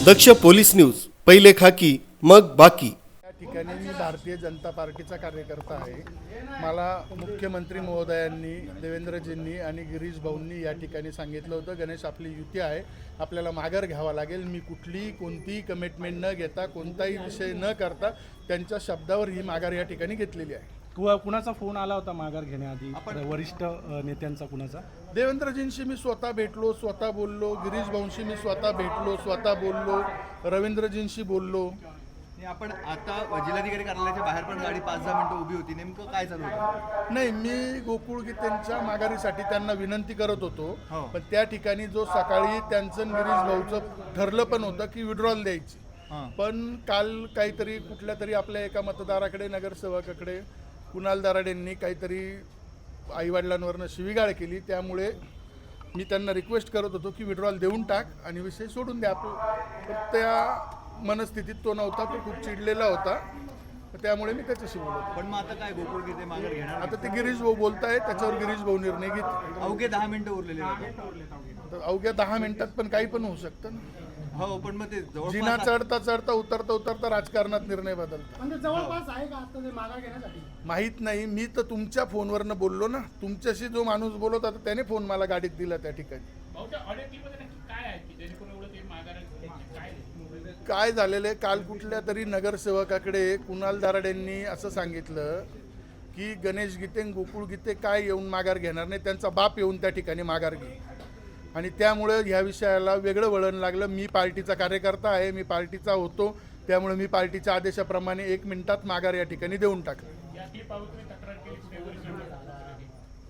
दक्ष police news, पहिले खाकी मग बाकी। या ठिकाणी मी भारतीय जनता पार्टीचा कार्यकर्ता आहे। मला मुख्यमंत्री महोदयांनी, देवेंद्रजींनी आणि गिरीश भाऊंनी या ठिकाणी सांगितलं होतं, गणेश आपली युती आहे, आपल्याला माघार घ्यावा लागेल। मी कोणतीही कमिटमेंट न घेता, कोणताही विषय न करता त्यांच्या शब्दावर ही माघार या ठिकाणी घेतलेली आहे। कुणाचा फोन आला होता माघार घेण्याआधी? वरिष्ठ नेत्यांचा कुणाचा? देवेंद्रजींशी मी स्वतः भेटलो, स्वतः बोललो। गिरीश भाऊंशी मी स्वतः भेटलो, स्वतः बोललो। रवींद्रजींशी बोललो। आपण आता जिल्हाधिकारी कार्यालयाच्या बाहेर पण गाडी 5-10 मिनिटं उभी होती, नेमकं काय चालू होतं? नाही, मी गोकुळ गीतेंच्या माघारीसाठी त्यांना विनंती करत होतो, हो। पण त्या ठिकाणी जो सकाळी त्यांचं गिरीश भाऊचं ठरलं पण होतं की विड्रॉल द्यायची, पण काल काहीतरी कुठल्या तरी आपल्या एका मतदाराकडे, नगरसेवकाकडे कुणाल दराडेंनी काहीतरी आईवडिलांवरनं शिवीगाळ केली, त्यामुळे मी त्यांना रिक्वेस्ट करत होतो की विड्रॉल देऊन टाक आणि विषय सोडून द्या। पण त्या मनस्थितीत तो नव्हता, तो खूप चिडलेला होता, त्यामुळे मी त्याच्याशी बोलतो। पण मग आता काय गोकुळ गीते माघार घेणार? आता ते गिरीश भाऊ बोलताय, त्याच्यावर गिरीश भाऊ निर्णय घेतील। अवघे 10 मिनिटं उरलेले होते। तर अवघ्या 10 मिनिटात पण काही पण होऊ शकतं ना। हो, पण मग ते जिना चढता चढता उतरता राजकारणात निर्णय बदलतात। म्हणजे जवळपास आहे का आता ते माघार घेण्यासाठी? माहीत नाही, मी तर तुमच्या फोनवरनं बोललो ना, तुमच्याशी जो माणूस बोलत होता त्याने फोन मला गाडीत दिला त्या ठिकाणी। काय झालेलं आहे, काल कुठल्या तरी नगरसेवकाकडे कुणाल दराडेंनी असं सांगितलं की गणेश गीते, गोकुळ गीते काय येऊन माघार घेणार नाही, त्यांचा बाप येऊन त्या ठिकाणी माघार घे, आणि त्यामुळे ह्या विषयाला वेगळं वळण लागलं। मी पार्टीचा कार्यकर्ता आहे, मी पार्टीचा होतो, त्यामुळे मी पार्टीच्या आदेशाप्रमाणे 1 मिनिटात माघार या ठिकाणी देऊन टाकली।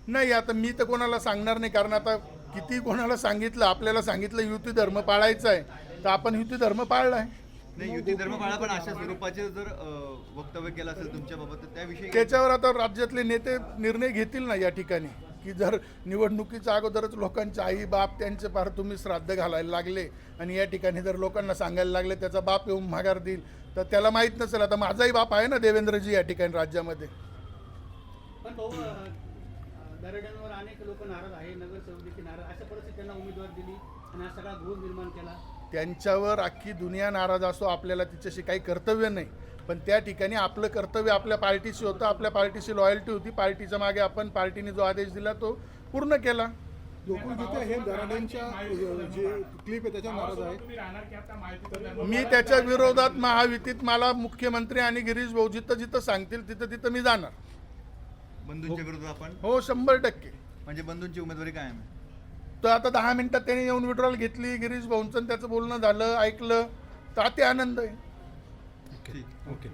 नाही, आता मी तर कोणाला सांगणार नाही, कारण आता किती कोणाला सांगितलं, आपल्याला सांगितलं युती धर्म पाळायचा आहे, तर आपण युती धर्म पाळला आहे। नाही, युती धर्म पाळा, पण अशा स्वरूपाचे जर वक्तव्य केलं असेल तुमच्याबाबत तर त्याविषयी त्याच्यावर आता राज्यातले नेते निर्णय घेतील ना या ठिकाणी, की जर निवडणुकीच्या अगोदरच लोकांचे आई बाप त्यांचे पार तुम्ही श्राद्ध घालायला लागले आणि या ठिकाणी जर लोकांना सांगायला लागले त्याचा बाप येऊन माघार देईल, तर त्याला माहीत नसेल। आता माझाही बाप आहे ना देवेंद्रजी या ठिकाणी राज्यामध्ये। पण भाऊ, दराड्यांवर अनेक लोक नाराज आहे, नगरसेवक देखील नाराज, अशा परिस्थितीत त्यांना उमेदवार दिली आणि हा सगळा घोळ निर्माण केला। त्यांच्यावर अख्खी दुनिया नाराज असो, आपल्याला तिच्याशी काही कर्तव्य नाही, पण त्या ठिकाणी आपलं कर्तव्य आपल्या पार्टीशी होतं, आपल्या पार्टीशी लॉयल्टी होती, पार्टीच्या मागे आपण पार्टीने जो आदेश दिला तो पूर्ण केला। गोकुळ गीते हे दराडेंच्या जे क्लिप आहे त्याच्यावर नाराज आहे। मी त्याच्या विरोधात महायुतीत मला मुख्यमंत्री आणि गिरीश भाऊ जिथं जिथं सांगतील तिथं मी जाणार। बंधूंच्या विरोधात आपण? हो, 100%। म्हणजे बंधूंची उमेदवारी कायम आहे? तर आता 10 मिनिटात त्याने येऊन विड्रॉल घेतली, गिरीश भाऊंचं त्याचं बोलणं झालं, ऐकलं, तर अति आनंद आहे। ठीक, ओके।